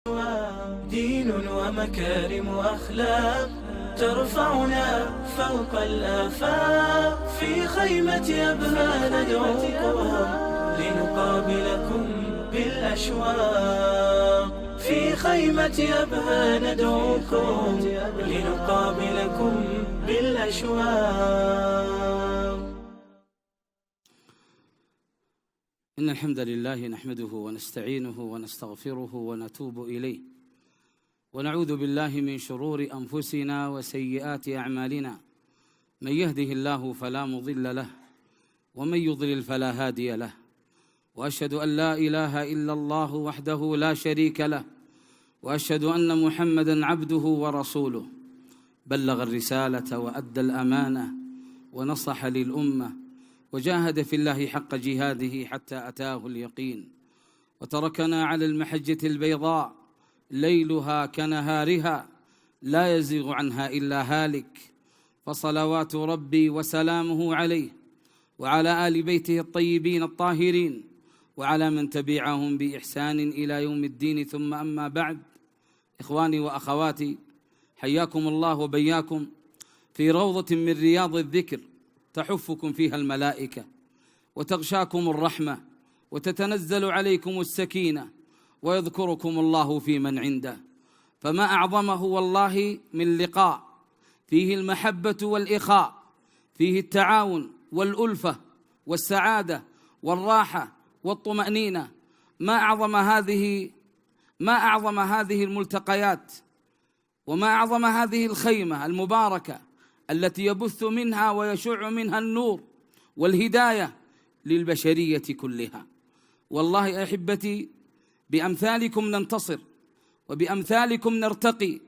دين ومكارم وأخلاق ترفعنا فوق الآفاق. في خيمة أبها ندعوكم لنقابلكم بالأشواق. في خيمة أبها ندعوكم لنقابلكم بالأشواق. إن الحمد لله نحمده ونستعينه ونستغفره ونتوب إليه، ونعوذ بالله من شرور أنفسنا وسيئات أعمالنا. من يهده الله فلا مضل له، ومن يضلل فلا هادي له. وأشهد أن لا إله إلا الله وحده لا شريك له، وأشهد أن محمدًا عبده ورسوله. بلغ الرسالة وأدى الأمانة ونصح للأمة، وجاهد في الله حق جهاده حتى أتاه اليقين، وتركنا على المحجة البيضاء ليلها كنهارها لا يزيغ عنها إلا هالك. فصلوات ربي وسلامه عليه وعلى آل بيته الطيبين الطاهرين، وعلى من تبعهم بإحسان إلى يوم الدين. ثم أما بعد، إخواني وأخواتي، حياكم الله وبياكم في روضة من رياض الذكر تحفكم فيها الملائكة، وتغشاكم الرحمة، وتتنزل عليكم السكينة، ويذكركم الله في من عنده. فما أعظمه والله من لقاء فيه المحبة والإخاء، فيه التعاون والألفة والسعادة والراحة والطمأنينة. ما أعظم هذه الملتقيات، وما أعظم هذه الخيمة المباركة التي يبث منها ويشع منها النور والهداية للبشرية كلها. والله يا أحبتي، بأمثالكم ننتصر، وبأمثالكم نرتقي،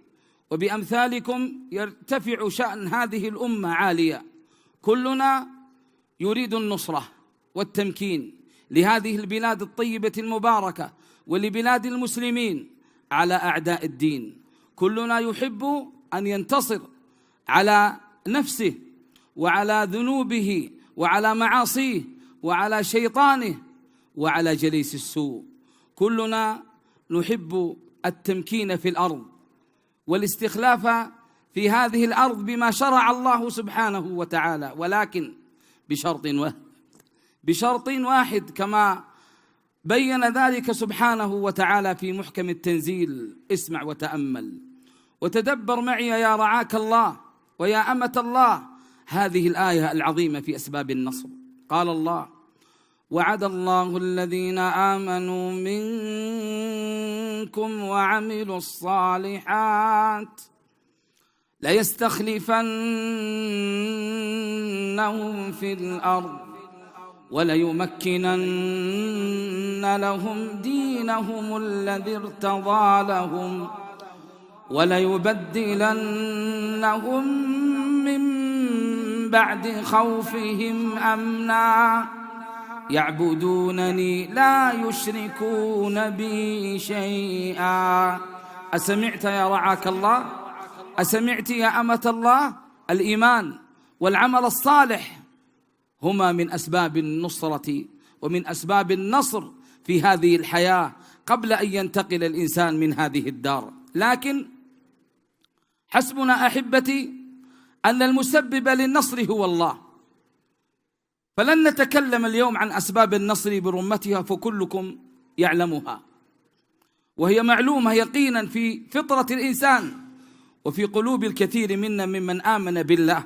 وبأمثالكم يرتفع شأن هذه الأمة عالية. كلنا يريد النصرة والتمكين لهذه البلاد الطيبة المباركة، ولبلاد المسلمين على أعداء الدين. كلنا يحب أن ينتصر على نفسه وعلى ذنوبه وعلى معاصيه وعلى شيطانه وعلى جليس السوء. كلنا نحب التمكين في الأرض والاستخلاف في هذه الأرض بما شرع الله سبحانه وتعالى، ولكن بشرط واحد كما بين ذلك سبحانه وتعالى في محكم التنزيل. اسمع وتأمل وتدبر معي يا رعاك الله ويا أمة الله هذه الآية العظيمة في أسباب النصر. قال الله: وعد الله الذين آمنوا منكم وعملوا الصالحات ليستخلفنهم في الأرض وليمكنن لهم دينهم الذي ارتضى لهم وليبدلنهم من بعد خوفهم أمنا يعبدونني لا يشركون بي شيئا. أسمعت يا رعاك الله؟ أسمعت يا أمة الله؟ الإيمان والعمل الصالح هما من أسباب النصرة ومن أسباب النصر في هذه الحياة قبل أن ينتقل الإنسان من هذه الدار. لكن حسبنا أحبتي أن المسبب للنصر هو الله. فلن نتكلم اليوم عن أسباب النصر برمتها، فكلكم يعلمها، وهي معلومة يقينا في فطرة الإنسان وفي قلوب الكثير منا ممن آمن بالله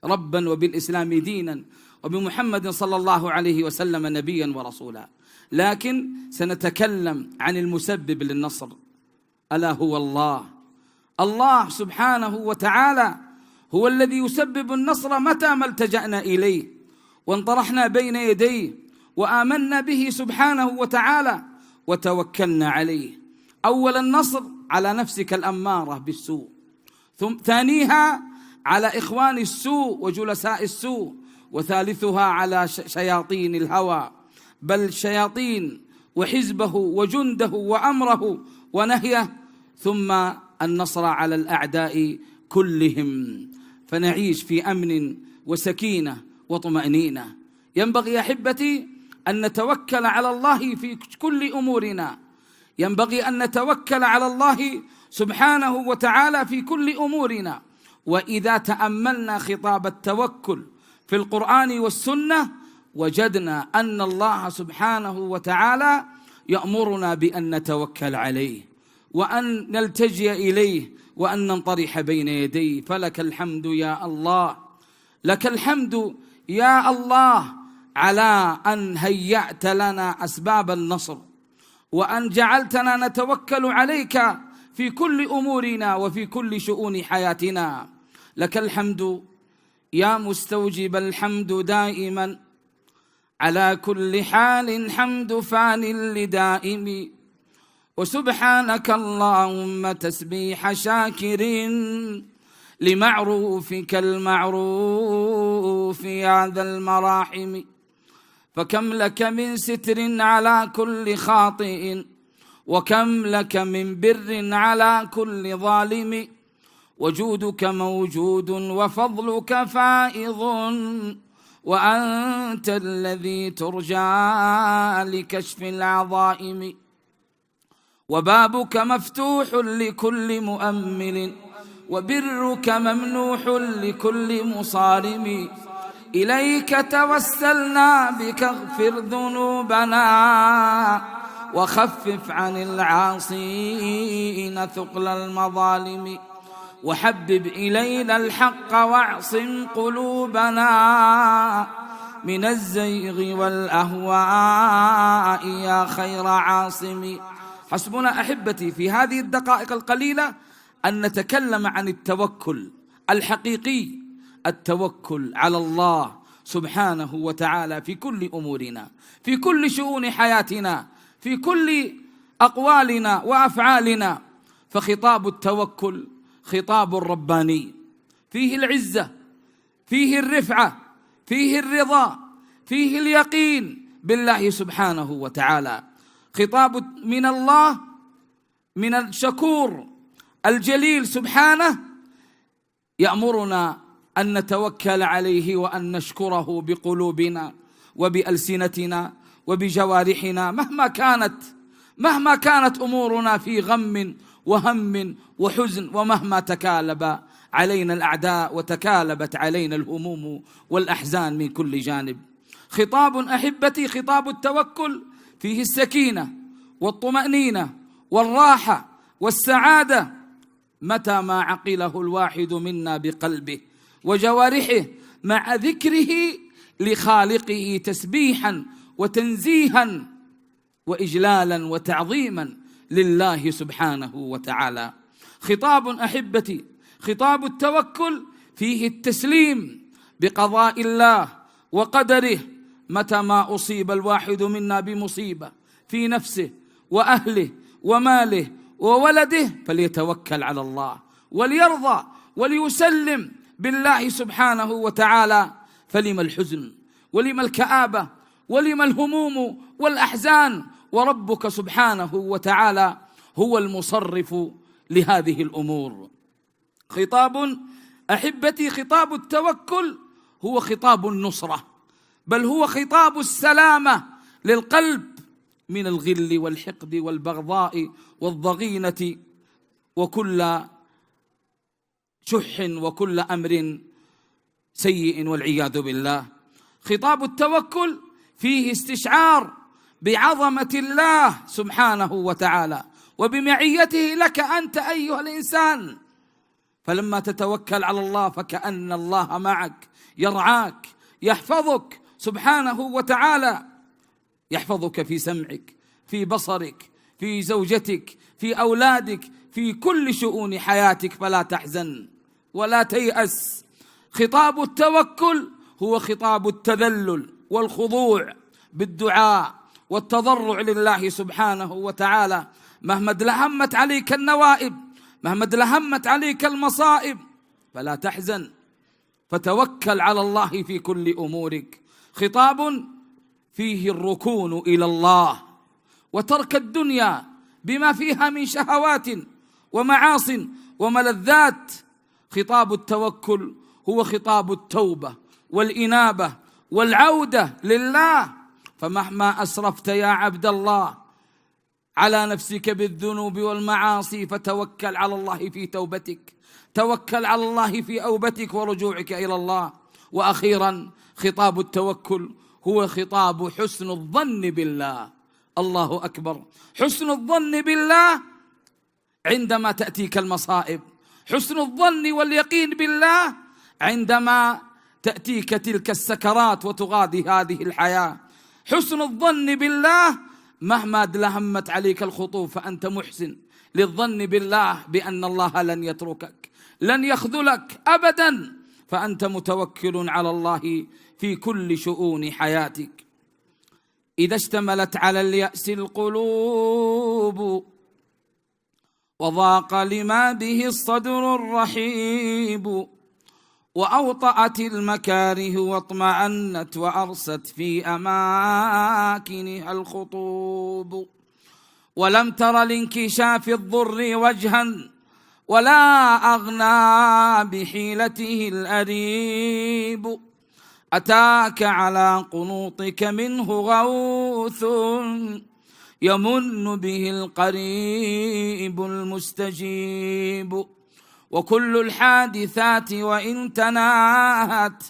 ربا وبالإسلام دينا وبمحمد صلى الله عليه وسلم نبيا ورسولا. لكن سنتكلم عن المسبب للنصر، ألا هو الله. الله سبحانه وتعالى هو الذي يسبب النصر متى ما التجأنا إليه وانطرحنا بين يديه وآمنا به سبحانه وتعالى وتوكلنا عليه. أول النصر على نفسك الأمارة بالسوء، ثانيها على إخوان السوء وجلساء السوء، وثالثها على شياطين الهوى، بل شياطين وحزبه وجنده وأمره ونهيه، ثم النصر على الأعداء كلهم، فنعيش في أمن وسكينة وطمأنينة. ينبغي يا أحبتي أن نتوكل على الله في كل أمورنا. ينبغي أن نتوكل على الله سبحانه وتعالى في كل أمورنا. وإذا تأملنا خطاب التوكل في القرآن والسنة وجدنا أن الله سبحانه وتعالى يأمرنا بأن نتوكل عليه وأن نلتجئ إليه وأن ننطرح بين يديه. فلك الحمد يا الله، لك الحمد يا الله على أن هيأت لنا أسباب النصر، وأن جعلتنا نتوكل عليك في كل أمورنا وفي كل شؤون حياتنا. لك الحمد يا مستوجب الحمد دائما على كل حال، حمد فان لدائم. وسبحانك اللهم تسبيح شاكر لمعروفك المعروف يا ذا المراحم. فكم لك من ستر على كل خاطئ، وكم لك من بر على كل ظالم. وجودك موجود وفضلك فائض، وأنت الذي ترجى لكشف العظائم. وبابك مفتوح لكل مؤمل، وبرك ممنوح لكل مصارم. إليك توسلنا بك اغفر ذنوبنا، وخفف عن العاصين ثقل المظالم. وحبب إلينا الحق واعصم قلوبنا من الزيغ والأهواء يا خير عاصم. حسبنا أحبتي في هذه الدقائق القليلة أن نتكلم عن التوكل الحقيقي، التوكل على الله سبحانه وتعالى في كل أمورنا، في كل شؤون حياتنا، في كل أقوالنا وأفعالنا. فخطاب التوكل خطاب رباني، فيه العزة، فيه الرفعة، فيه الرضا، فيه اليقين بالله سبحانه وتعالى. خطاب من الله، من الشكور الجليل سبحانه، يأمرنا أن نتوكل عليه وأن نشكره بقلوبنا وبألسنتنا وبجوارحنا مهما كانت أمورنا في غم وهم وحزن، ومهما تكالب علينا الأعداء وتكالبت علينا الهموم والأحزان من كل جانب. خطاب أحبتي، خطاب التوكل فيه السكينة والطمأنينة والراحة والسعادة متى ما عقله الواحد منا بقلبه وجوارحه مع ذكره لخالقه تسبيحا وتنزيها وإجلالا وتعظيما لله سبحانه وتعالى. خطاب أحبتي، خطاب التوكل فيه التسليم بقضاء الله وقدره. متى ما أصيب الواحد منا بمصيبة في نفسه وأهله وماله وولده فليتوكل على الله وليرضى وليسلم بالله سبحانه وتعالى. فلما الحزن ولما الكآبة ولما الهموم والأحزان، وربك سبحانه وتعالى هو المصرف لهذه الأمور. خطاب أحبتي، خطاب التوكل هو خطاب النصرة، بل هو خطاب السلامة للقلب من الغل والحقد والبغضاء والضغينة وكل شح وكل أمر سيء والعياذ بالله. خطاب التوكل فيه استشعار بعظمة الله سبحانه وتعالى وبمعيته لك أنت أيها الإنسان. فلما تتوكل على الله فكأن الله معك يرعاك يحفظك سبحانه وتعالى، يحفظك في سمعك، في بصرك، في زوجتك، في أولادك، في كل شؤون حياتك. فلا تحزن ولا تيأس. خطاب التوكل هو خطاب التذلل والخضوع بالدعاء والتضرع لله سبحانه وتعالى. مهما ادلهمت عليك النوائب، مهما ادلهمت عليك المصائب، فلا تحزن، فتوكل على الله في كل أمورك. خطاب فيه الركون إلى الله وترك الدنيا بما فيها من شهوات ومعاصٍ وملذات. خطاب التوكل هو خطاب التوبة والإنابة والعودة لله. فمهما أسرفت يا عبد الله على نفسك بالذنوب والمعاصي، فتوكل على الله في توبتك، توكل على الله في أوبتك ورجوعك إلى الله. وأخيرا، خطاب التوكل هو خطاب حسن الظن بالله. الله أكبر. حسن الظن بالله عندما تأتيك المصائب، حسن الظن واليقين بالله عندما تأتيك تلك السكرات وتغادي هذه الحياة. حسن الظن بالله مهما دلهمت عليك الخطوب فأنت محسن للظن بالله بأن الله لن يتركك، لن يخذلك أبدا، فأنت متوكل على الله في كل شؤون حياتك. إذا اشتملت على اليأس القلوب وضاق لما به الصدر الرحيب، وأوطأت المكاره واطمأنت وأرست في أماكنها الخطوب، ولم تر لانكشاف الضر وجها ولا أغنى بحيلته الأريب، أتاك على قنوطك منه غوث يمن به القريب المستجيب، وكل الحادثات وإن تناهت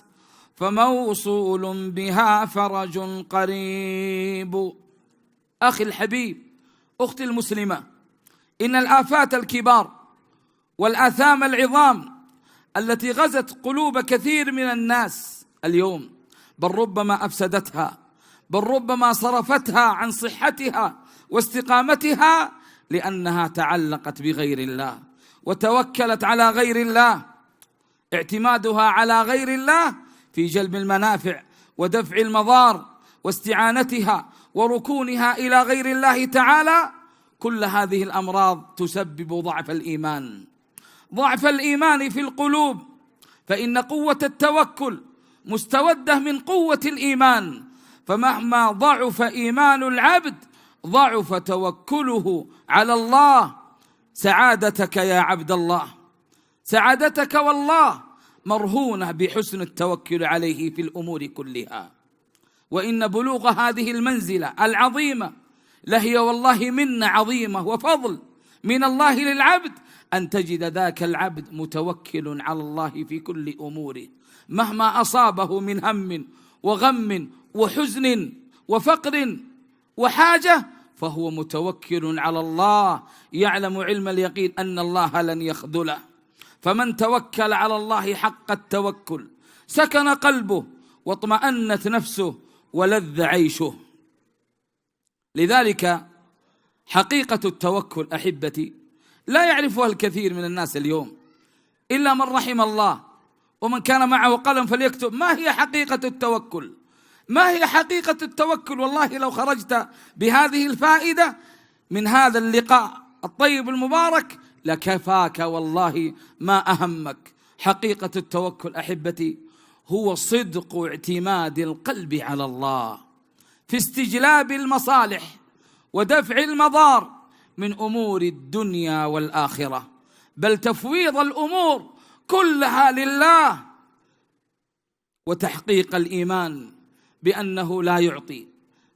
فموصول بها فرج قريب. أخي الحبيب، أختي المسلمة، إن الآفات الكبار والآثام العظام التي غزت قلوب كثير من الناس اليوم، بل ربما أفسدتها، بل ربما صرفتها عن صحتها واستقامتها، لأنها تعلقت بغير الله وتوكلت على غير الله. اعتمادها على غير الله في جلب المنافع ودفع المضار واستعانتها وركونها إلى غير الله تعالى، كل هذه الأمراض تسبب ضعف الإيمان، ضعف الإيمان في القلوب. فإن قوة التوكل مستودة من قوة الإيمان، فمهما ضعف إيمان العبد ضعف توكله على الله. سعادتك يا عبد الله، سعادتك والله مرهونة بحسن التوكل عليه في الأمور كلها. وإن بلوغ هذه المنزلة العظيمة لهي والله منة عظيمة وفضل من الله للعبد، أن تجد ذاك العبد متوكل على الله في كل أموره، مهما أصابه من هم وغم وحزن وفقر وحاجة فهو متوكل على الله، يعلم علم اليقين أن الله لن يخذله. فمن توكل على الله حق التوكل سكن قلبه واطمأنت نفسه ولذ عيشه. لذلك حقيقة التوكل أحبتي لا يعرفها الكثير من الناس اليوم إلا من رحم الله، ومن كان معه قلم فليكتب ما هي حقيقة التوكل. ما هي حقيقة التوكل؟ والله لو خرجت بهذه الفائدة من هذا اللقاء الطيب المبارك لكفاك والله ما أهمك. حقيقة التوكل أحبتي هو صدق اعتماد القلب على الله في استجلاب المصالح ودفع المضار من أمور الدنيا والآخرة، بل تفويض الأمور كلها لله، وتحقيق الإيمان بأنه لا يعطي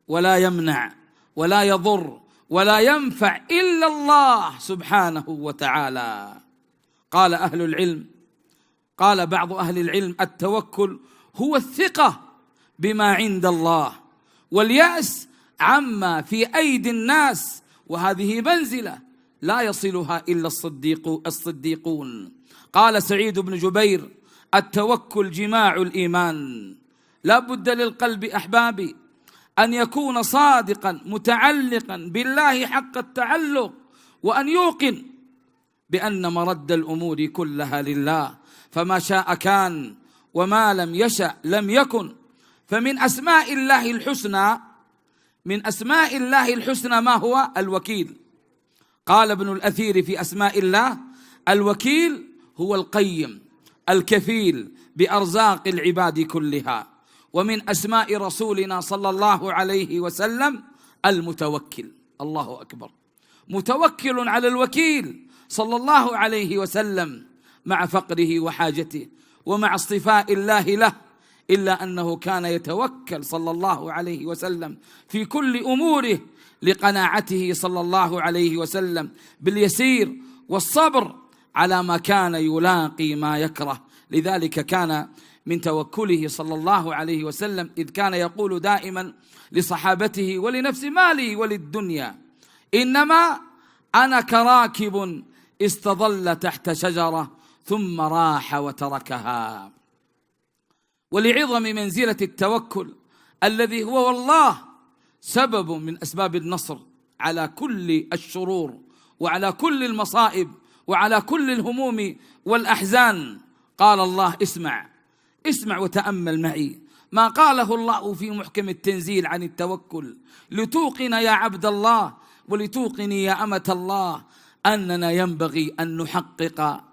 ولا يمنع ولا يضر ولا ينفع إلا الله سبحانه وتعالى. قال أهل العلم، قال بعض أهل العلم: التوكل هو الثقة بما عند الله واليأس عما في أيدي الناس، وهذه منزلة لا يصلها إلا الصديقون. قال سعيد بن جبير: التوكل جماع الإيمان. لا بد للقلب أحبابي أن يكون صادقا متعلقا بالله حق التعلق، وأن يوقن بأن مرد الأمور كلها لله، فما شاء كان وما لم يشأ لم يكن. فمن أسماء الله الحسنى، من أسماء الله الحسنى ما هو؟ الوكيل. قال ابن الأثير في أسماء الله: الوكيل هو القيم الكفيل بأرزاق العباد كلها. ومن أسماء رسولنا صلى الله عليه وسلم المتوكل. الله أكبر، متوكل على الوكيل صلى الله عليه وسلم مع فقره وحاجته ومع اصطفاء الله له، إلا أنه كان يتوكل صلى الله عليه وسلم في كل أموره لقناعته صلى الله عليه وسلم باليسير والصبر على ما كان يلاقي ما يكره. لذلك كان من توكله صلى الله عليه وسلم إذ كان يقول دائما لصحابته ولنفس ماله وللدنيا: إنما أنا كراكب استظل تحت شجرة ثم راح وتركها. ولعظم منزلة التوكل الذي هو والله سبب من أسباب النصر على كل الشرور وعلى كل المصائب وعلى كل الهموم والأحزان، قال الله: اسمع وتأمل معي ما قاله الله في محكم التنزيل عن التوكل: لتوقن يا عبد الله ولتوقني يا أمة الله أننا ينبغي أن نحقق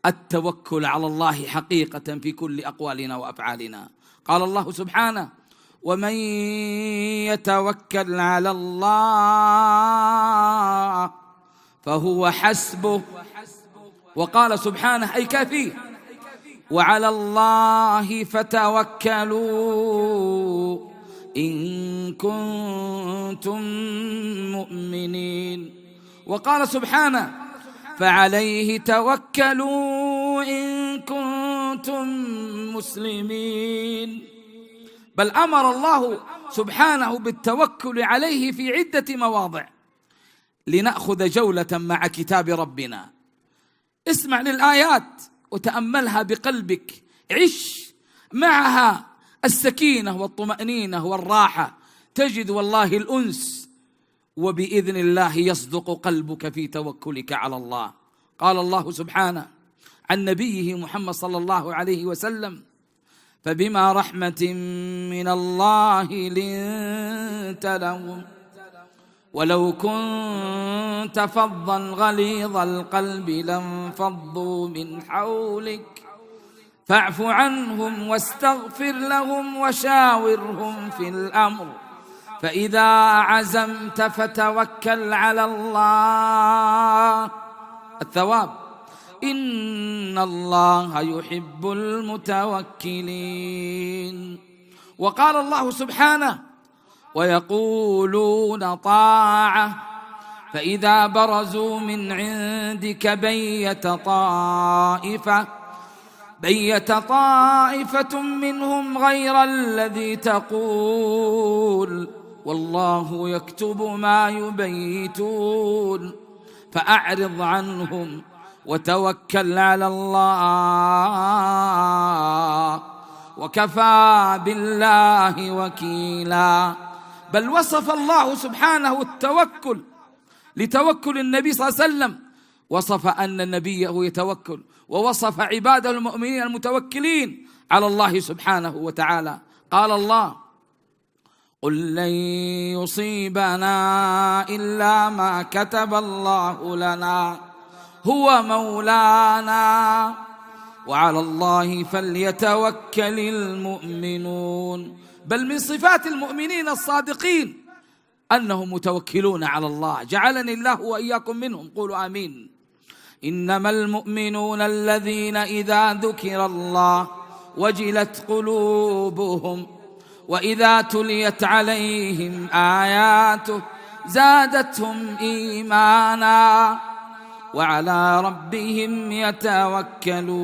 التوكل على الله حقيقة في كل أقوالنا وأفعالنا. قال الله سبحانه: ومن يتوكل على الله فهو حسبه. وقال سبحانه أي كافيه: وعلى الله فتوكلوا إن كنتم مؤمنين. وقال سبحانه: فعليه توكلوا إن كنتم مسلمين. بل أمر الله سبحانه بالتوكل عليه في عدة مواضع. لنأخذ جولة مع كتاب ربنا. اسمع للآيات وتأملها بقلبك، عش معها السكينة والطمأنينة والراحة، تجد والله الأنس، وبإذن الله يصدق قلبك في توكلك على الله. قال الله سبحانه عن نبيه محمد صلى الله عليه وسلم: فبما رحمة من الله لنت لهم ولو كنت فظا غليظ القلب لانفضوا من حولك فاعف عنهم واستغفر لهم وشاورهم في الأمر فإذا عزمت فتوكل على الله. الثواب: إن الله يحب المتوكلين. وقال الله سبحانه: ويقولون طاعة فإذا برزوا من عندك بيت طائفة منهم غير الذي تقول والله يكتب ما يبيتون فأعرض عنهم وتوكل على الله وكفى بالله وكيلا. بل وصف الله سبحانه التوكل لتوكل النبي صلى الله عليه وسلم، وصف أن النبي يتوكل، ووصف عباده المؤمنين المتوكلين على الله سبحانه وتعالى. قال الله: قل لن يصيبنا إلا ما كتب الله لنا هو مولانا وعلى الله فليتوكل المؤمنون. بل من صفات المؤمنين الصادقين أنهم متوكلون على الله، جعلني الله وإياكم منهم، قولوا آمين. إنما المؤمنون الذين إذا ذكر الله وجلت قلوبهم وإذا تليت عليهم آياته زادتهم إيمانا وعلى ربهم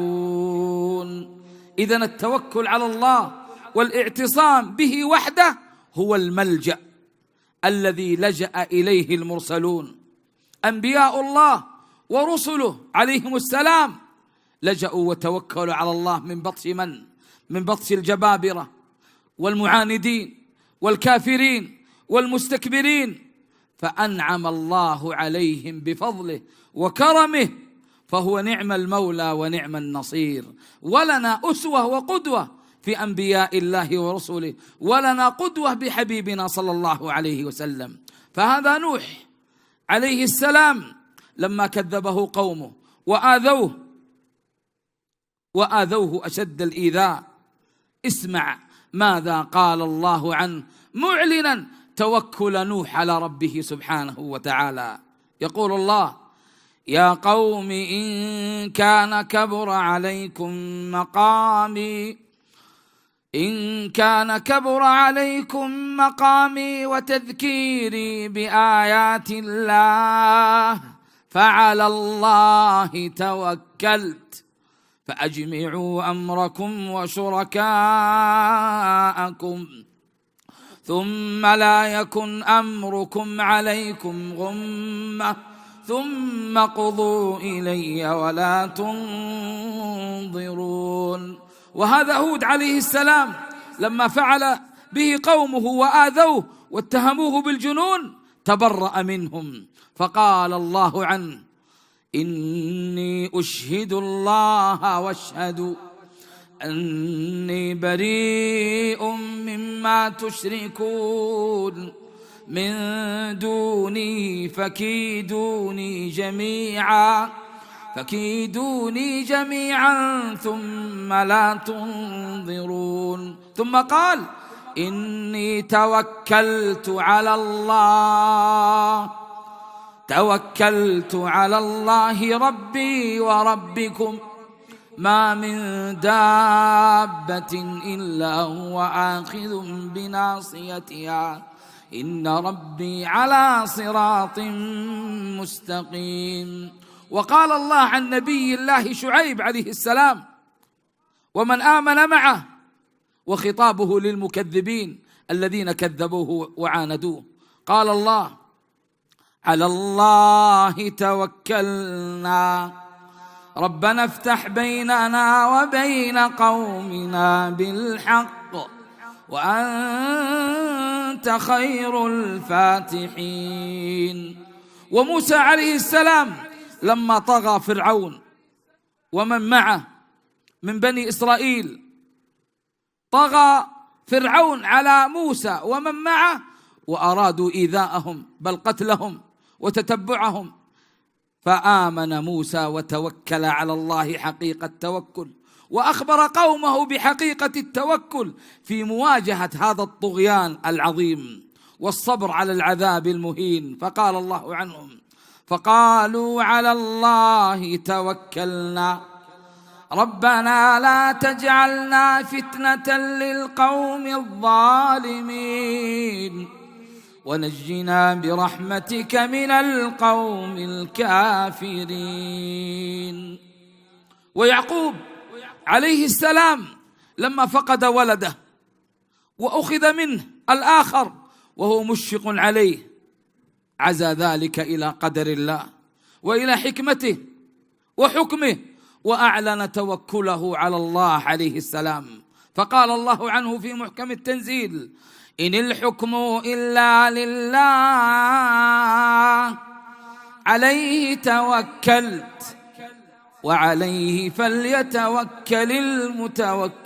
يتوكلون. إذن التوكل على الله والاعتصام به وحده هو الملجأ الذي لجأ إليه المرسلون. أنبياء الله ورسله عليهم السلام لجأوا وتوكلوا على الله من بطش الجبابرة والمعاندين والكافرين والمستكبرين، فأنعم الله عليهم بفضله وكرمه، فهو نعم المولى ونعم النصير. ولنا أسوة وقدوة في أنبياء الله ورسله، ولنا قدوة بحبيبنا صلى الله عليه وسلم. فهذا نوح عليه السلام لما كذبه قومه وآذوه أشد الإيذاء، اسمع ماذا قال الله عنه معلنا توكل نوح على ربه سبحانه وتعالى. يقول الله: يا قوم إن كان كبر عليكم مقامي إن كان كبر عليكم مقامي وتذكيري بآيات الله فعلى الله توكلت فأجمعوا أمركم وشركاءكم ثم لا يكن أمركم عليكم غمة ثم قضوا إلي ولا تنظرون. وهذا هود عليه السلام لما فعل به قومه وآذوه واتهموه بالجنون تبرأ منهم، فقال الله عنه: إني أشهد الله واشهدوا أني بريء مما تشركون من دوني فكيدوني جميعا ثم لا تنظرون. ثم قال: إني توكلت على الله ربي وربكم ما من دابة إلا هو آخذ بناصيتها إن ربي على صراط مستقيم. وقال الله عن نبي الله شعيب عليه السلام ومن آمن معه، وخطابه للمكذبين الذين كذبوه وعاندوه، قال الله: على الله توكلنا ربنا افتح بيننا وبين قومنا بالحق وأنت خير الفاتحين. وموسى عليه السلام لما طغى فرعون ومن معه من بني إسرائيل، طغى فرعون على موسى ومن معه وأرادوا إيذاءهم بل قتلهم وتتبعهم، فآمن موسى وتوكل على الله حقيقة التوكل، وأخبر قومه بحقيقة التوكل في مواجهة هذا الطغيان العظيم والصبر على العذاب المهين. فقال الله عنهم: فقالوا على الله توكلنا ربنا لا تجعلنا فتنة للقوم الظالمين ونجنا برحمتك من القوم الكافرين. ويعقوب عليه السلام لما فقد ولده وأخذ منه الآخر وهو مشفق عليه، عزى ذلك إلى قدر الله وإلى حكمته وحكمه، وأعلن توكله على الله عليه السلام. فقال الله عنه في محكم التنزيل: إن الحكم إلا لله عليه توكلت وعليه فليتوكل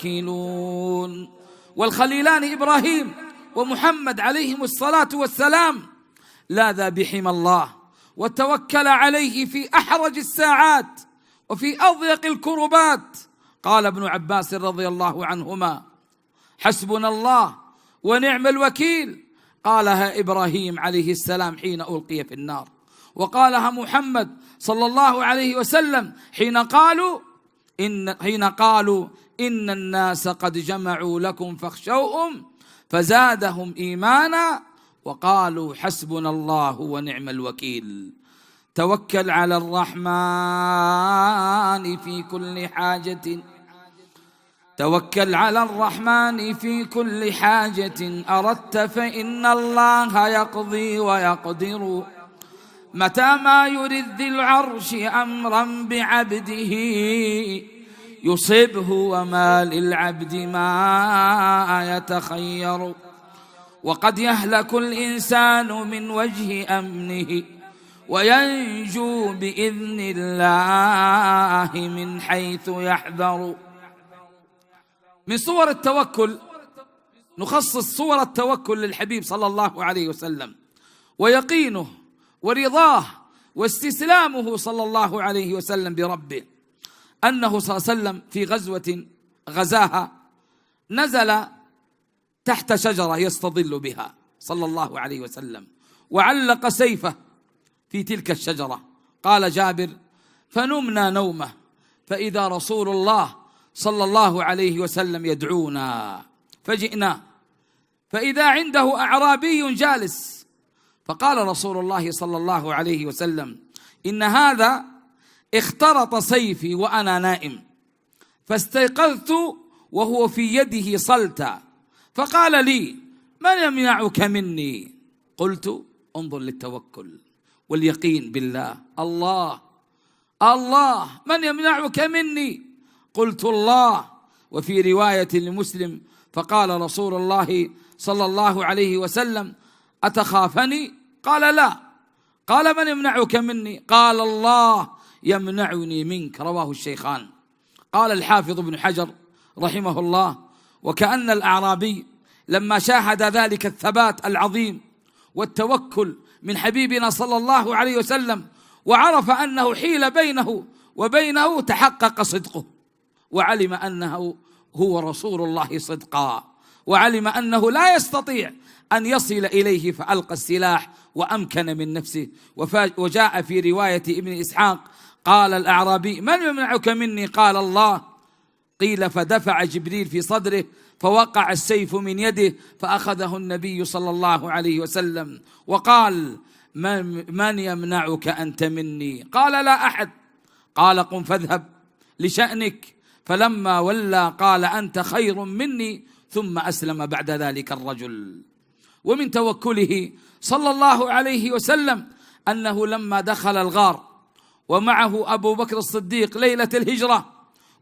المتوكلون. والخليلان إبراهيم ومحمد عليهم الصلاة والسلام لاذا بحمى الله وتوكل عليه في أحرج الساعات وفي أضيق الكربات. قال ابن عباس رضي الله عنهما: حسبنا الله ونعم الوكيل. قالها إبراهيم عليه السلام حين ألقي في النار، وقالها محمد صلى الله عليه وسلم حين قالوا إن الناس قد جمعوا لكم فاخشوهم فزادهم إيمانا وقالوا حسبنا الله ونعم الوكيل. توكل على الرحمن في كل حاجة، توكل على الرحمن في كل حاجة أردت فإن الله يقضي ويقدر متى ما يرد ذي العرش أمرا بعبده يصبه وما للعبد ما يتخير. وقد يهلك الإنسان من وجه أمنه وينجو بإذن الله من حيث يحذر. من صور التوكل نخصص صور التوكل للحبيب صلى الله عليه وسلم، ويقينه ورضاه واستسلامه صلى الله عليه وسلم بربه. أنه صلى الله عليه وسلم في غزوة غزاها نزل تحت شجرة يستظل بها صلى الله عليه وسلم، وعلق سيفه في تلك الشجرة. قال جابر: فنمنا نومه فإذا رسول الله صلى الله عليه وسلم يدعونا فجئنا فإذا عنده أعرابي جالس، فقال رسول الله صلى الله عليه وسلم: إن هذا اخترط سيفي وأنا نائم، فاستيقظت وهو في يده صلتا، فقال لي: من يمنعك مني؟ قلت: انظر للتوكل واليقين بالله، الله الله، من يمنعك مني؟ قلت: الله. وفي رواية لمسلم: فقال رسول الله صلى الله عليه وسلم: أتخافني؟ قال: لا. قال: من يمنعك مني؟ قال: الله يمنعني منك. رواه الشيخان. قال الحافظ ابن حجر رحمه الله: وكأن الأعرابي لما شاهد ذلك الثبات العظيم والتوكل من حبيبنا صلى الله عليه وسلم، وعرف أنه حيل بينه وبينه، تحقق صدقه، وعلم أنه هو رسول الله صدقا، وعلم أنه لا يستطيع أن يصل إليه، فألقى السلاح وأمكن من نفسه. وجاء في رواية ابن إسحاق: قال الأعرابي: من يمنعك مني؟ قال: الله. قيل: فدفع جبريل في صدره فوقع السيف من يده، فأخذه النبي صلى الله عليه وسلم وقال: من يمنعك أنت مني؟ قال: لا أحد. قال: قم فاذهب لشأنك. فلما ولى قال: أنت خير مني، ثم أسلم بعد ذلك الرجل. ومن توكله صلى الله عليه وسلم أنه لما دخل الغار ومعه أبو بكر الصديق ليلة الهجرة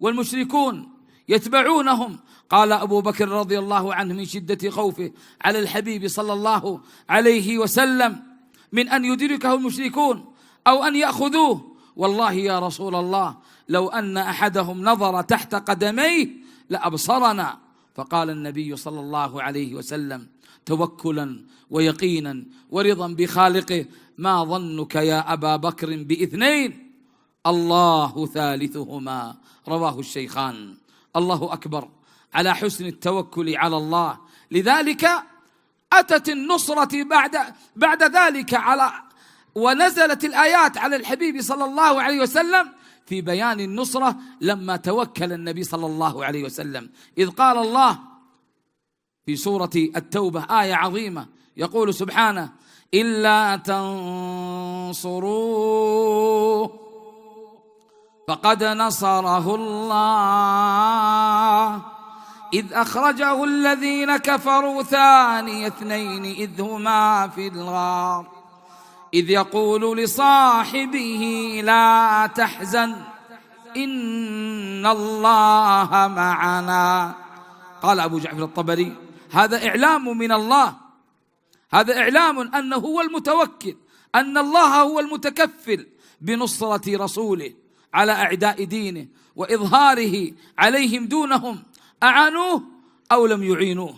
والمشركون يتبعونهم، قال أبو بكر رضي الله عنه من شدة خوفه على الحبيب صلى الله عليه وسلم من أن يدركه المشركون أو أن يأخذوه: والله يا رسول الله، لو أن أحدهم نظر تحت قدميه لأبصرنا. فقال النبي صلى الله عليه وسلم توكلا ويقينا ورضا بخالقه: ما ظنك يا أبا بكر باثنين، الله ثالثهما. رواه الشيخان. الله أكبر على حسن التوكل على الله. لذلك أتت النصرة بعد ذلك ونزلت الآيات على الحبيب صلى الله عليه وسلم في بيان النصرة لما توكل النبي صلى الله عليه وسلم، إذ قال الله في سورة التوبة آية عظيمة يقول سبحانه: إلا تنصروه فقد نصره الله إذ أخرجه الذين كفروا ثاني اثنين إذ هما في الغار إذ يقول لصاحبه لا تحزن إن الله معنا. قال أبو جعفر الطبري: هذا إعلام من الله، هذا إعلام أنه هو المتوكل، أن الله هو المتكفل بنصرة رسوله على أعداء دينه وإظهاره عليهم دونهم، أعانوه أو لم يعينوه.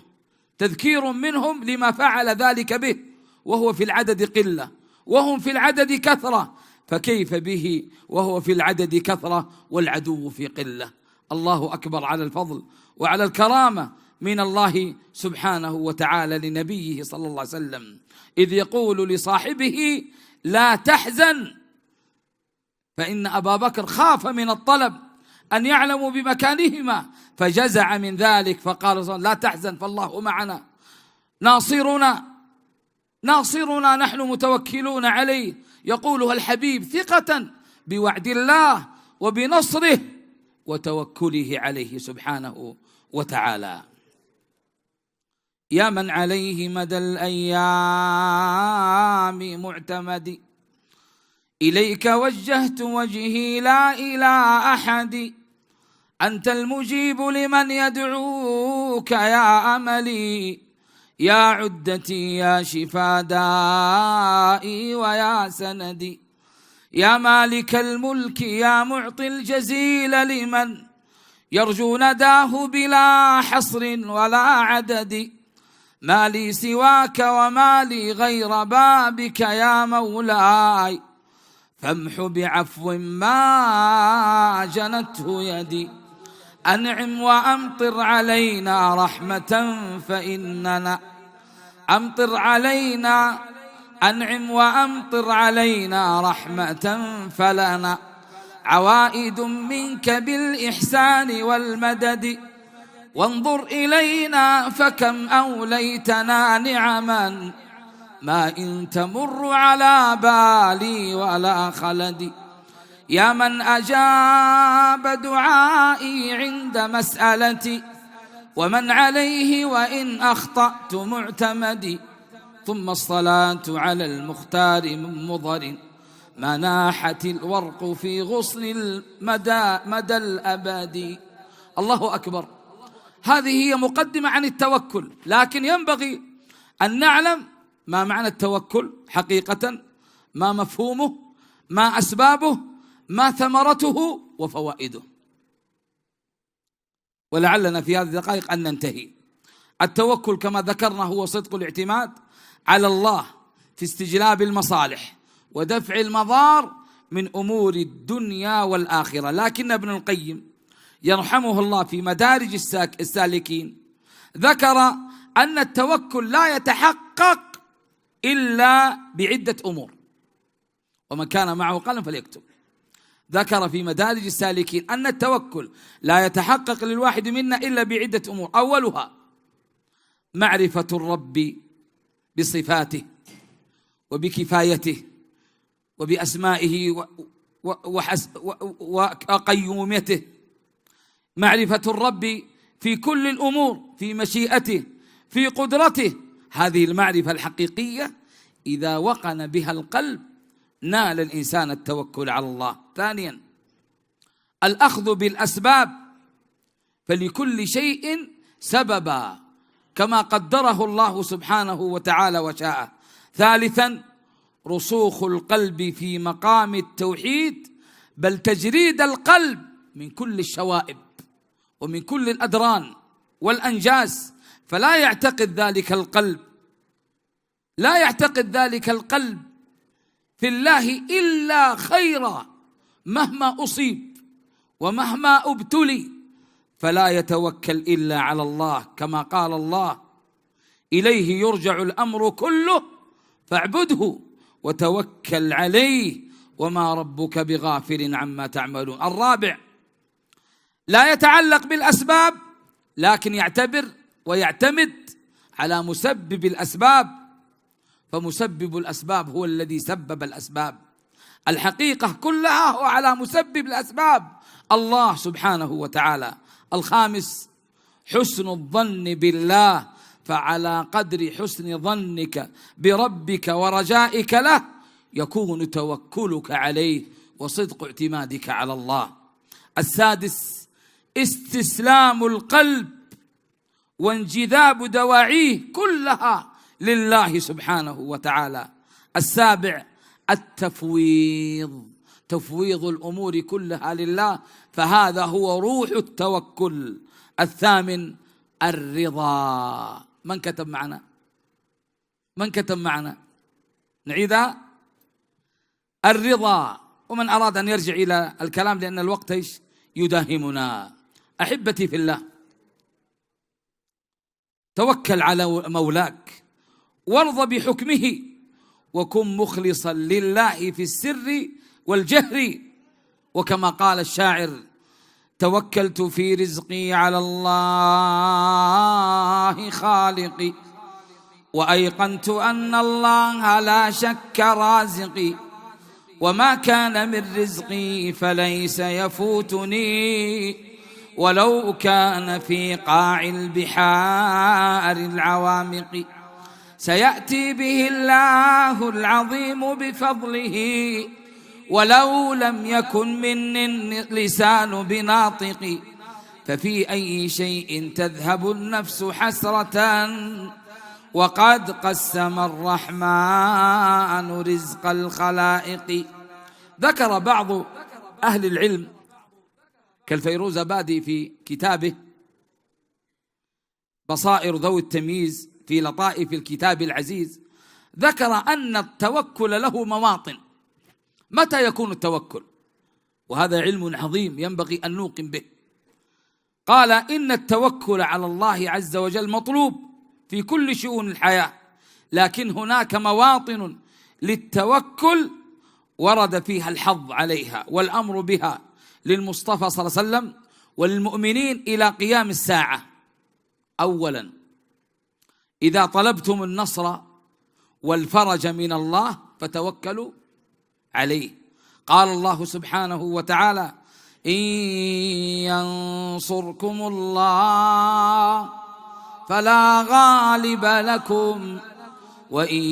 تذكير منهم لما فعل ذلك به، وهو في العدد قلة وهم في العدد كثرة، فكيف به وهو في العدد كثرة والعدو في قلة؟ الله أكبر على الفضل وعلى الكرامة من الله سبحانه وتعالى لنبيه صلى الله عليه وسلم، إذ يقول لصاحبه لا تحزن. فإن أبا بكر خاف من الطلب أن يعلموا بمكانهما فجزع من ذلك، فقال لا تحزن فالله معنا، ناصرنا نحن متوكلون عليه. يقولها الحبيب ثقة بوعد الله وبنصره وتوكله عليه سبحانه وتعالى. يا من عليه مدى الأيام معتمدي، إليك وجهت وجهي لا إلى أحد، أنت المجيب لمن يدعوك يا أملي، يا عدتي يا شفا دائي ويا سندي، يا مالك الملك يا معطي الجزيل لمن يرجو نداه بلا حصر ولا عدد، ما لي سواك وما لي غير بابك يا مولاي، فامح بعفو ما جنته يدي، أنعم وأمطر علينا رحمة فإننا أمطر علينا، أنعم وأمطر علينا رحمة فلنا عوائد منك بالإحسان والمدد، وانظر إلينا فكم أوليتنا نعما ما إن تمر على بالي ولا خلدي. يا من أجاب دعائي عند مسألتي ومن عليه وإن أخطأت معتمدي. ثم الصلاة على المختار من مضر ما ناحت الورق في غصن مدى الأبد. الله أكبر. هذه هي مقدمة عن التوكل، لكن ينبغي أن نعلم ما معنى التوكل حقيقة، ما مفهومه، ما أسبابه، ما ثمرته وفوائده. ولعلنا في هذه الدقائق أن ننتهي. التوكل كما ذكرنا هو صدق الاعتماد على الله في استجلاب المصالح ودفع المضار من أمور الدنيا والآخرة. لكن ابن القيم يرحمه الله في مدارج السالكين ذكر أن التوكل لا يتحقق إلا بعدة أمور، ومن كان معه قلم فليكتب. ذكر في مدارج السالكين أن التوكل لا يتحقق للواحد منا إلا بعدة أمور. أولها معرفة الرب بصفاته وبكفايته وبأسمائه وقيوميته. معرفة الرب في كل الأمور، في مشيئته، في قدرته. هذه المعرفة الحقيقية إذا وقن بها القلب نال الإنسان التوكل على الله. ثانيا الأخذ بالأسباب، فلكل شيء سببا كما قدره الله سبحانه وتعالى وشاءه. ثالثا رسوخ القلب في مقام التوحيد، بل تجريد القلب من كل الشوائب ومن كل الأدران والأنجاس، فلا يعتقد ذلك القلب في الله إلا خيرا مهما أصيب ومهما ابتلي، فلا يتوكل إلا على الله كما قال الله: إليه يرجع الأمر كله فاعبده وتوكل عليه وما ربك بغافل عما تعملون. الرابع لا يتعلق بالأسباب، لكن يعتبر ويعتمد على مسبب الأسباب، فمسبب الأسباب هو الذي سبب الأسباب. الحقيقة كلها هو على مسبب الأسباب الله سبحانه وتعالى. الخامس حسن الظن بالله، فعلى قدر حسن ظنك بربك ورجائك له يكون توكلك عليه وصدق اعتمادك على الله. السادس استسلام القلب وانجذاب دواعيه كلها لله سبحانه وتعالى. السابع التفويض، تفويض الأمور كلها لله، فهذا هو روح التوكل. الثامن الرضا. من كتب معنا؟ نعيدها. الرضا. ومن أراد أن يرجع إلى الكلام لأن الوقت يداهمنا. أحبتي في الله، توكل على مولاك وارض بحكمه وكن مخلصا لله في السر والجهر. وكما قال الشاعر: توكلت في رزقي على الله خالقي وأيقنت أن الله لا شك رازقي وما كان من رزقي فليس يفوتني ولو كان في قاع البحار العوامق. سيأتي به الله العظيم بفضله ولو لم يكن مني اللسان بناطق. ففي أي شيء تذهب النفس حسرة وقد قسم الرحمن رزق الخلائق. ذكر بعض أهل العلم كالفيروزابادي في كتابه بصائر ذوي التمييز في لطائف الكتاب العزيز، ذكر أن التوكل له مواطن. متى يكون التوكل؟ وهذا علم عظيم ينبغي أن نوقن به. قال: إن التوكل على الله عز وجل مطلوب في كل شؤون الحياة، لكن هناك مواطن للتوكل ورد فيها الحظ عليها والأمر بها للمصطفى صلى الله عليه وسلم وللمؤمنين إلى قيام الساعة. أولا إذا طلبتم النصر والفرج من الله فتوكلوا عليه. قال الله سبحانه وتعالى: إن ينصركم الله فلا غالب لكم وإن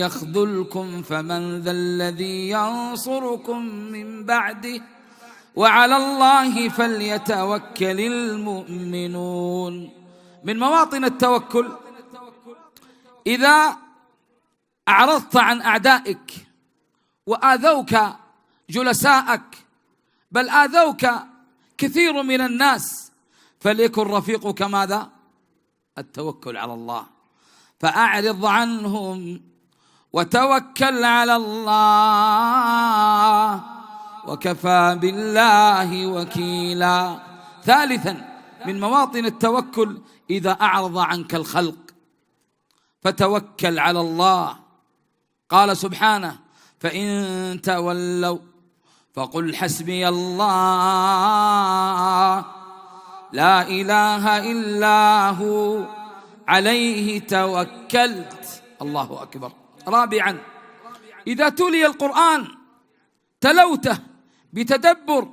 يخذلكم فمن ذا الذي ينصركم من بعده وعلى الله فليتوكل المؤمنون. من مواطن التوكل إذا أعرضت عن أعدائك وآذوك جلساءك بل آذوك كثير من الناس فليكن رفيقك ماذا؟ التوكل على الله. فأعرض عنهم وتوكل على الله وكفى بالله وكيلا. ثالثا من مواطن التوكل إذا أعرض عنك الخلق فتوكل على الله. قال سبحانه: فإن تولوا فقل حسبي الله لا إله إلا هو عليه توكلت. الله أكبر. رابعا إذا تلي القرآن تلوته بتدبر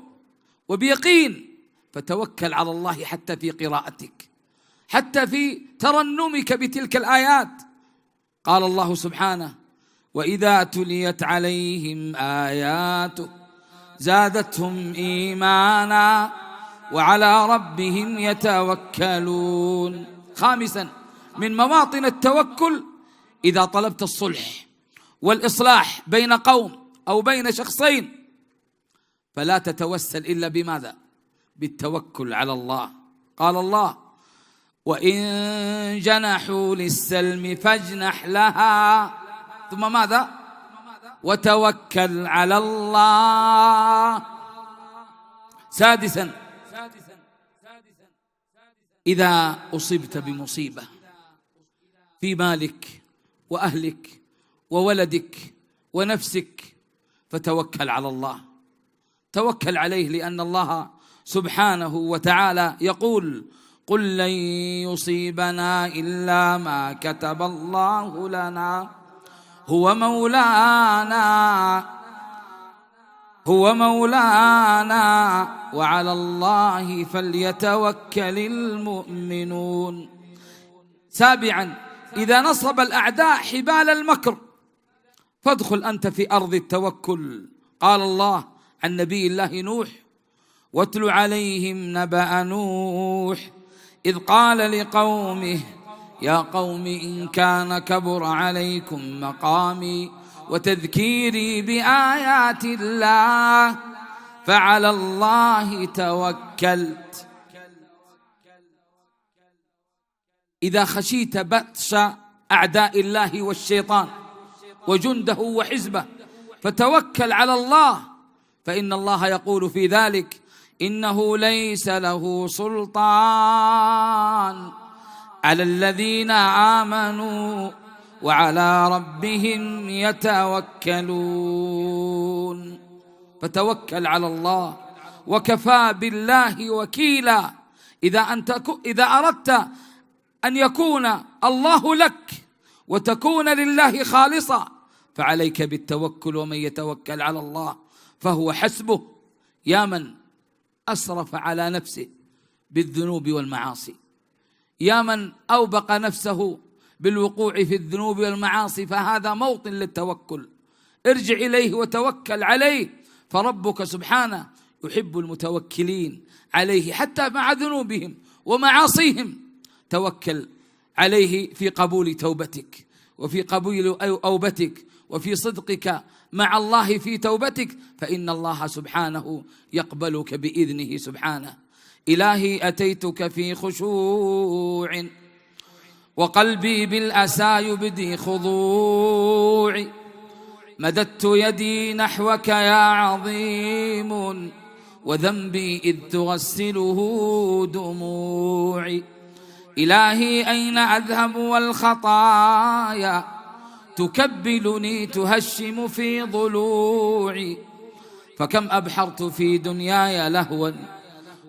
وبيقين فتوكل على الله حتى في قراءتك، حتى في ترنمك بتلك الآيات. قال الله سبحانه: وإذا تليت عليهم آياته زادتهم إيمانا وعلى ربهم يتوكلون. خامسا من مواطن التوكل إذا طلبت الصلح والإصلاح بين قوم أو بين شخصين فلا تتوسل إلا بماذا؟ بالتوكل على الله. قال الله: وإن جنحوا للسلم فاجنح لها ثم ماذا؟ وتوكل على الله. سادسا إذا أصبت بمصيبة في مالك وأهلك وولدك ونفسك فتوكل على الله. توكل عليه لأن الله سبحانه وتعالى يقول: قل لن يصيبنا إلا ما كتب الله لنا هو مولانا وعلى الله فليتوكل المؤمنون. سابعا إذا نصب الأعداء حبال المكر فادخل أنت في أرض التوكل. قال الله عن نبي الله نوح: واتل عليهم نبأ نوح إذ قال لقومه يا قوم إن كان كبر عليكم مقامي وتذكيري بآيات الله فعلى الله توكلت. إذا خشيت بطش أعداء الله والشيطان وجنده وحزبه فتوكل على الله، فإن الله يقول في ذلك: إنه ليس له سلطان على الذين آمنوا وعلى ربهم يتوكلون. فتوكل على الله وكفى بالله وكيلا. إذا أردت أن يكون الله لك وتكون لله خالصا فعليك بالتوكل، ومن يتوكل على الله فهو حسبه. يا من أسرف على نفسه بالذنوب والمعاصي، يا من أوبق نفسه بالوقوع في الذنوب والمعاصي، فهذا موطن للتوكل. ارجع إليه وتوكل عليه، فربك سبحانه يحب المتوكلين عليه حتى مع ذنوبهم ومعاصيهم. توكل عليه في قبول توبتك وفي قبول أوبتك وفي صدقك مع الله في توبتك، فإن الله سبحانه يقبلك بإذنه سبحانه. إلهي أتيتك في خشوع وقلبي بالأسى يبدي خضوعي، مددت يدي نحوك يا عظيم وذنبي إذ تغسله دموعي. إلهي أين أذهب والخطايا تكبلني تهشم في ضلوعي، فكم أبحرت في دنياي لهوا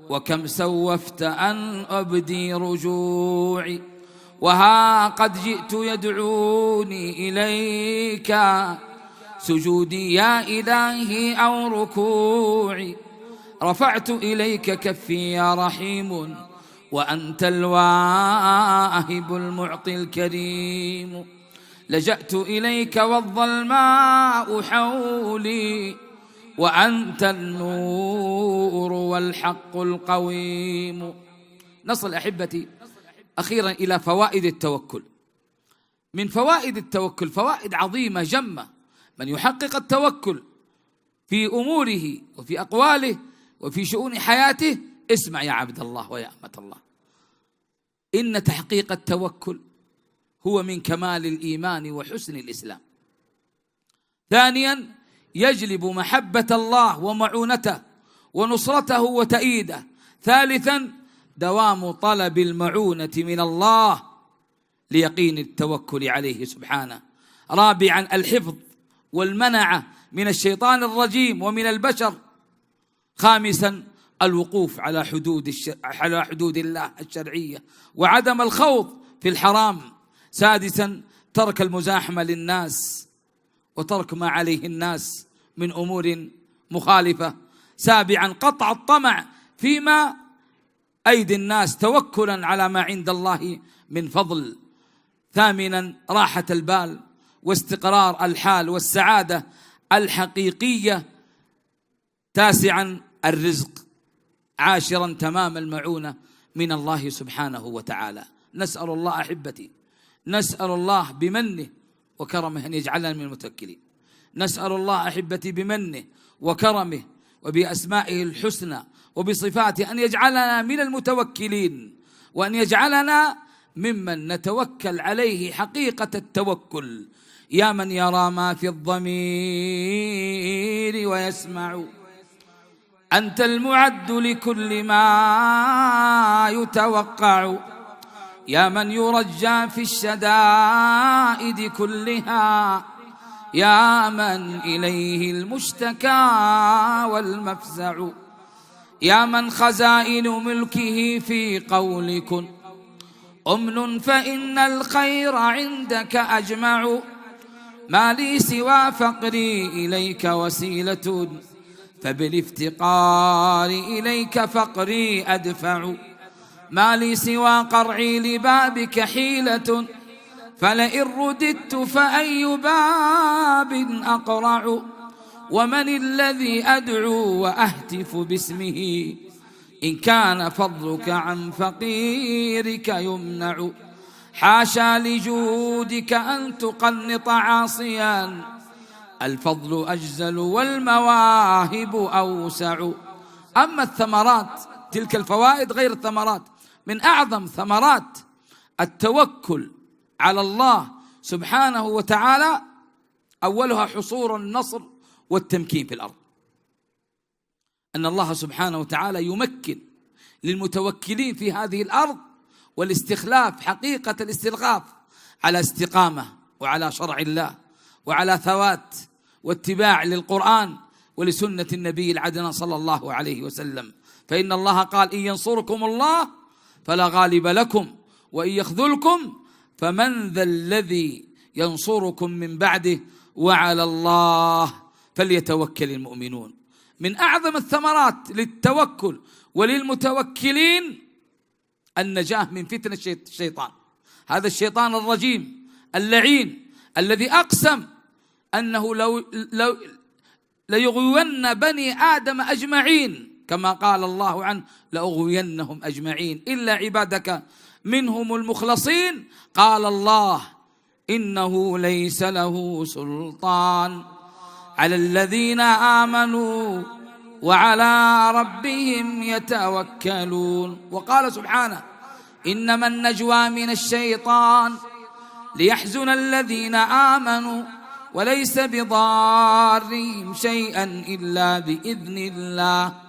وكم سوفت أن أبدي رجوعي، وها قد جئت يدعوني إليك سجودي يا إلهي أو ركوعي. رفعت إليك كفي يا رحيم، وأنت الواهب المعطي الكريم. لجأت إليك والظلماء حولي، وأنت النور والحق القويم. نصل أحبتي أخيرا إلى فوائد التوكل. من فوائد التوكل فوائد عظيمة جمة. من يحقق التوكل في أموره وفي أقواله وفي شؤون حياته، اسمع يا عبد الله ويا أمة الله، إن تحقيق التوكل هو من كمال الإيمان وحسن الإسلام. ثانيا، يجلب محبة الله ومعونته ونصرته وتأييده. ثالثا، دوام طلب المعونة من الله ليقين التوكل عليه سبحانه. رابعا، الحفظ والمنعة من الشيطان الرجيم ومن البشر. خامسا، الوقوف على حدود الله الشرعية وعدم الخوض في الحرام. سادسا، ترك المزاحمة للناس وترك ما عليه الناس من أمور مخالفة. سابعا، قطع الطمع فيما أيدي الناس توكلا على ما عند الله من فضل. ثامنا، راحة البال واستقرار الحال والسعادة الحقيقية. تاسعا، الرزق. عاشرا، تمام المعونة من الله سبحانه وتعالى. نسأل الله أحبتي، نسأل الله بمنه وكرمه أن يجعلنا من المتوكلين. نسأل الله أحبتي بمنه وكرمه وبأسمائه الحسنى وبصفاته أن يجعلنا من المتوكلين، وأن يجعلنا ممن نتوكل عليه حقيقة التوكل. يا من يرى ما في الضمير ويسمع، أنت المعد لكل ما يتوقع. يا من يرجى في الشدائد كلها، يا من إليه المشتكى والمفزع. يا من خزائن ملكه في قول كن أمن، فإن الخير عندك أجمع. ما لي سوى فقري إليك وسيلة، فبالافتقار إليك فقري أدفع. ما لي سوى قرعي لبابك حيلة، فلئن رددت فأي باب أقرع. ومن الذي أدعو وأهتف باسمه، إن كان فضلك عن فقيرك يمنع. حاشا لجودك أن تقنط عاصيا، الفضل أجزل والمواهب أوسع. أما الثمرات، تلك الفوائد غير الثمرات، من أعظم ثمرات التوكل على الله سبحانه وتعالى أولها حصول النصر والتمكين في الأرض. أن الله سبحانه وتعالى يمكن للمتوكلين في هذه الأرض، والاستخلاف حقيقة الاستخلاف على استقامة وعلى شرع الله وعلى ثوات واتباع للقرآن ولسنة النبي العدنان صلى الله عليه وسلم. فإن الله قال: إن ينصركم الله فلا غالب لكم، وإن يخذلكم فمن ذا الذي ينصركم من بعده، وعلى الله فليتوكل المؤمنون. من أعظم الثمرات للتوكل وللمتوكلين النجاة من فتنة الشيطان، هذا الشيطان الرجيم اللعين الذي أقسم أنه لو ليغوين بني آدم أجمعين، كما قال الله عنه: لأغوينهم أجمعين إلا عبادك منهم المخلصين. قال الله: إنه ليس له سلطان على الذين آمنوا وعلى ربهم يتوكلون. وقال سبحانه: إنما النجوى من الشيطان ليحزن الذين آمنوا وليس بضارهم شيئا إلا بإذن الله.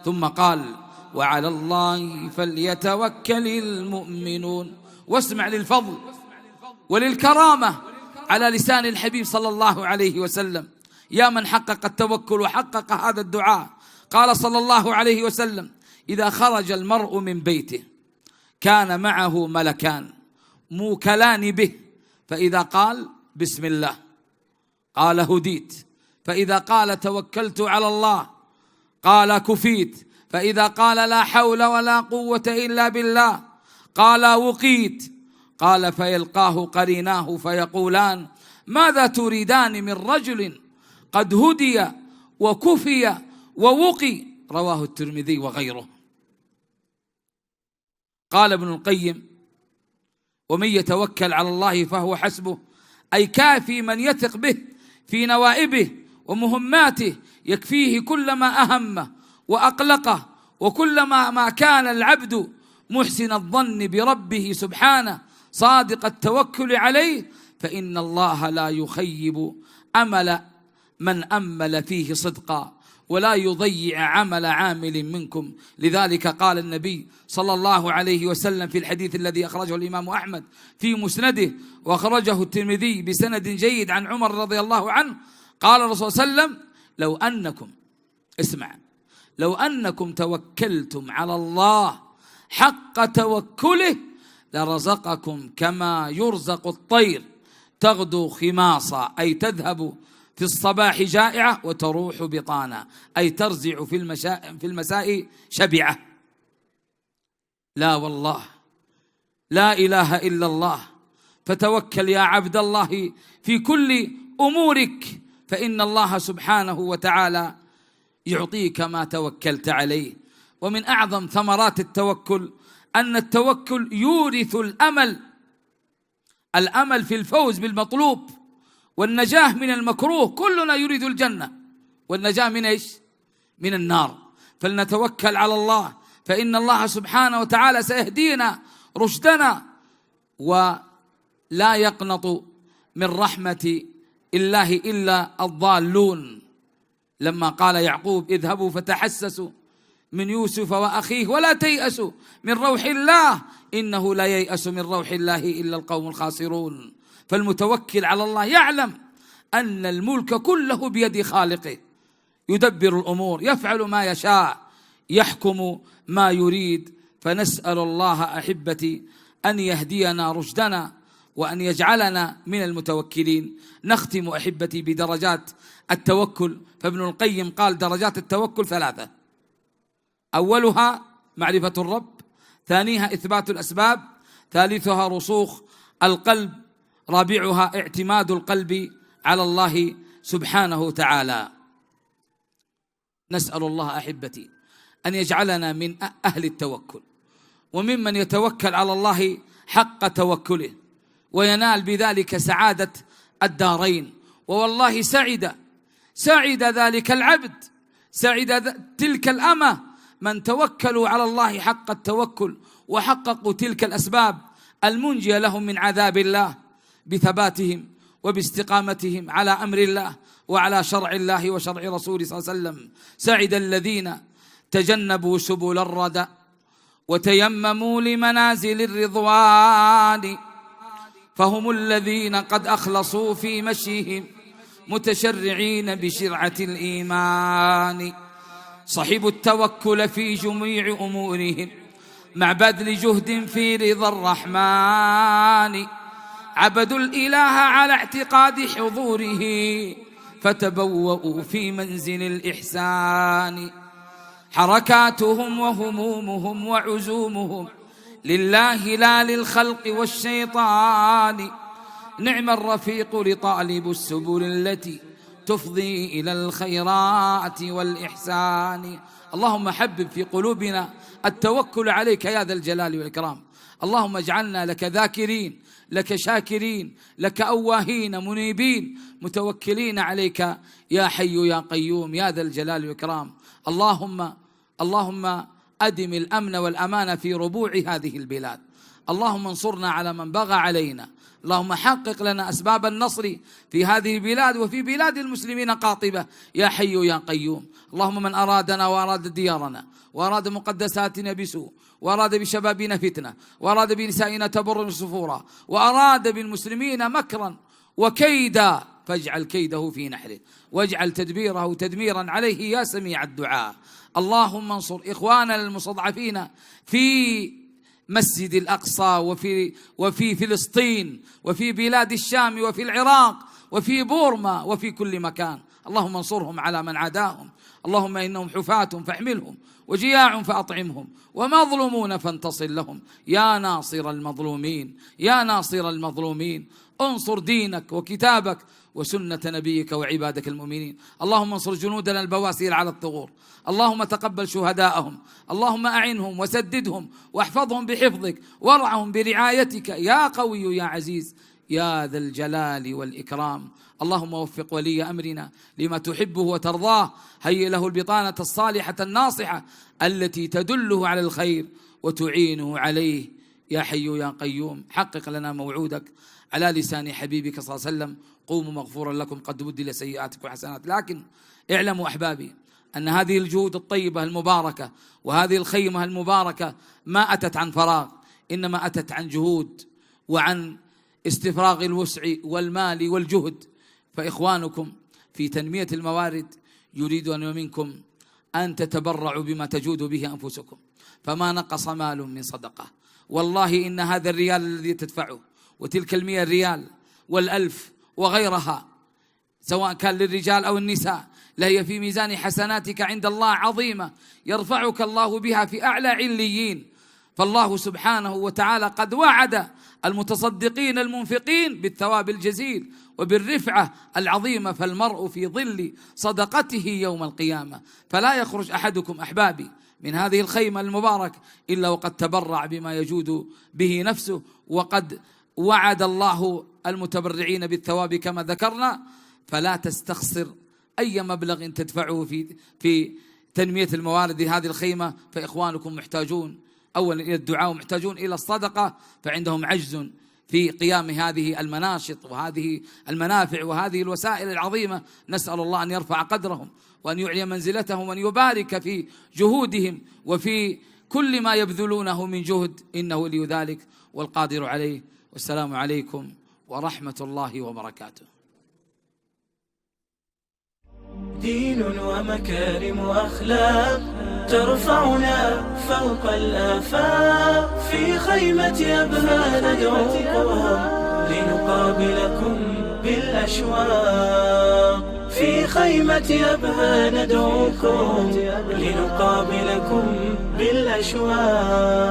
ثم قال: وعلى الله فليتوكل المؤمنون. واسمع للفضل وللكرامة على لسان الحبيب صلى الله عليه وسلم، يا من حقق التوكل وحقق هذا الدعاء. قال صلى الله عليه وسلم: إذا خرج المرء من بيته كان معه ملكان موكلان به، فإذا قال بسم الله قال هديت، فإذا قال توكلت على الله قال كفيت، فإذا قال لا حول ولا قوة إلا بالله قال وقيت. قال فيلقاه قريناه فيقولان ماذا تريدان من رجل قد هدي وكفي ووقي؟ رواه الترمذي وغيره. قال ابن القيم ومن يتوكل على الله فهو حسبه، أي كافي من يثق به في نوائبه ومهماته، يكفيه كلما أهمه وأقلقه، وكلما ما كان العبد محسن الظن بربه سبحانه صادق التوكل عليه، فإن الله لا يخيب أمل من أمل فيه صدقا، ولا يضيع عمل عامل منكم. لذلك قال النبي صلى الله عليه وسلم في الحديث الذي أخرجه الإمام أحمد في مسنده وأخرجه الترمذي بسند جيد عن عمر رضي الله عنه، قال الرسول صلى الله عليه وسلم لو أنكم توكلتم على الله حق توكله لرزقكم كما يرزق الطير تغدو خماصا، أي تذهب في الصباح جائعة وتروح بطانا، أي ترزع في المساء شبعة. لا والله لا إله إلا الله. فتوكل يا عبد الله في كل أمورك، فإن الله سبحانه وتعالى يعطيك ما توكلت عليه. ومن أعظم ثمرات التوكل أن التوكل يورث الأمل في الفوز بالمطلوب والنجاة من المكروه. كلنا يريد الجنة والنجاة من إيش؟ من النار. فلنتوكل على الله، فإن الله سبحانه وتعالى سيهدينا رشدنا، ولا يقنط من رحمة الله إلا الضالون. لما قال يعقوب اذهبوا فتحسسوا من يوسف وأخيه ولا تيأسوا من روح الله إنه لا ييأس من روح الله إلا القوم الخاسرون. فالمتوكل على الله يعلم أن الملك كله بيد خالقه، يدبر الأمور، يفعل ما يشاء، يحكم ما يريد. فنسأل الله أحبتي أن يهدينا رشدنا وأن يجعلنا من المتوكلين. نختم أحبتي بدرجات التوكل. فابن القيم قال درجات التوكل 3: أولها معرفة الرب، ثانيها إثبات الأسباب، ثالثها رسوخ القلب، رابعها اعتماد القلب على الله سبحانه وتعالى. نسأل الله أحبتي أن يجعلنا من أهل التوكل وممن يتوكل على الله حق توكله، وينال بذلك سعادة الدارين. ووالله سعد ذلك العبد، سعد تلك الأمة من توكلوا على الله حق التوكل وحققوا تلك الأسباب المنجية لهم من عذاب الله بثباتهم وباستقامتهم على أمر الله وعلى شرع الله وشرع رسوله صلى الله عليه وسلم. سعد الذين تجنبوا سبل الردى وتيمموا لمنازل الرضوان، فهم الذين قد أخلصوا في مشيهم متشرعين بشرعة الإيمان. صحبوا التوكل في جميع أمورهم مع بذل جهد في رضا الرحمن، عبدوا الإله على اعتقاد حضوره فتبوأوا في منزل الإحسان. حركاتهم وهمومهم وعزومهم لله لا للخلق والشيطان، نعم الرفيق لطالب السبل التي تفضي إلى الخيرات والإحسان. اللهم حبب في قلوبنا التوكل عليك يا ذا الجلال والإكرام. اللهم اجعلنا لك ذاكرين، لك شاكرين، لك أواهين منيبين، متوكلين عليك يا حي يا قيوم يا ذا الجلال والإكرام. اللهم أدم الأمن والأمان في ربوع هذه البلاد. اللهم انصرنا على من بغى علينا. اللهم حقق لنا أسباب النصر في هذه البلاد وفي بلاد المسلمين قاطبة يا حي يا قيوم. اللهم من أرادنا وأراد ديارنا وأراد مقدساتنا بسوء، وأراد بشبابنا فتنة، وأراد بنسائنا تبرج صفورا، وأراد بالمسلمين مكرا وكيدا فاجعل كيده في نحره واجعل تدبيره تدميرا عليه يا سميع الدعاء. اللهم انصر إخواننا المستضعفين في مسجد الأقصى وفي فلسطين وفي بلاد الشام وفي العراق وفي بورما وفي كل مكان. اللهم انصرهم على من عاداهم. اللهم إنهم حفاة فاحملهم وجياع فأطعمهم ومظلومون فانتصر لهم يا ناصر المظلومين يا ناصر المظلومين. انصر دينك وكتابك وسنة نبيك وعبادك المؤمنين. اللهم انصر جنودنا البواسير على الثغور. اللهم تقبل شهداءهم. اللهم أعنهم وسددهم واحفظهم بحفظك وارعهم برعايتك يا قوي يا عزيز يا ذا الجلال والإكرام. اللهم وفق ولي أمرنا لما تحبه وترضاه. هيئ له البطانة الصالحة الناصحة التي تدله على الخير وتعينه عليه يا حي يا قيوم. حقق لنا موعودك على لسان حبيبك صلى الله عليه وسلم. قوموا مغفورا لكم قد بدل سيئاتكم وحسنات. لكن اعلموا أحبابي أن هذه الجهود الطيبة المباركة وهذه الخيمة المباركة ما أتت عن فراغ، إنما أتت عن جهود وعن استفراغ الوسع والمال والجهد. فإخوانكم في تنمية الموارد يريدون منكم أن تتبرعوا بما تجود به أنفسكم، فما نقص مال من صدقة. والله إن هذا الريال الذي تدفعه وتلك 100 ريال وال1000 وغيرها سواء كان للرجال أو النساء لهي في ميزان حسناتك عند الله عظيمة، يرفعك الله بها في أعلى عليين. فالله سبحانه وتعالى قد وعد المتصدقين المنفقين بالثواب الجزيل وبالرفعة العظيمة، فالمرء في ظل صدقته يوم القيامة. فلا يخرج أحدكم أحبابي من هذه الخيمة المباركة إلا وقد تبرع بما يجود به نفسه، وقد وعد الله المتبرعين بالثواب كما ذكرنا. فلا تستخسر أي مبلغ تدفعه في تنمية الموارد هذه الخيمة. فإخوانكم محتاجون أولا إلى الدعاء ومحتاجون إلى الصدقة، فعندهم عجز في قيام هذه المناشط وهذه المنافع وهذه الوسائل العظيمة. نسأل الله أن يرفع قدرهم وأن يعلي منزلتهم وأن يبارك في جهودهم وفي كل ما يبذلونه من جهد، إنه ولي ذلك والقادر عليه. والسلام عليكم ورحمة الله وبركاته. دين ومكارم وأخلاق ترفعنا فوق الآفاق. في خيمة أبها ندعوكم لنقابلكم بالأشواق. في خيمة أبها ندعوكم لنقابلكم بالأشواق.